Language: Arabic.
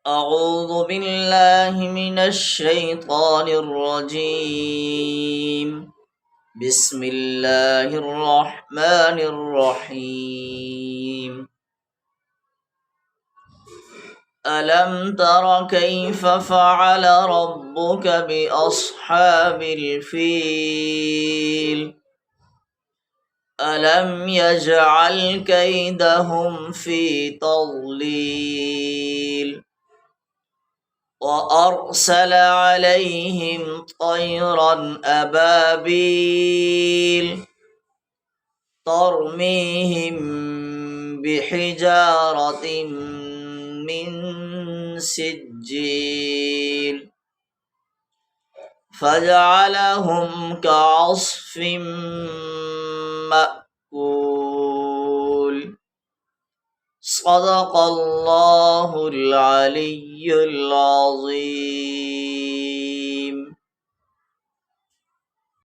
أعوذ بالله من الشيطان الرجيم. بسم الله الرحمن الرحيم. ألم تر كيف فعل ربك بأصحاب الفيل؟ ألم يجعل كيدهم في تضليل وأرسل عليهم طيرا أبابيل ترميهم بحجارة من سجيل فجعلهم كعصف مأكول. صدق الله العلي العظيم.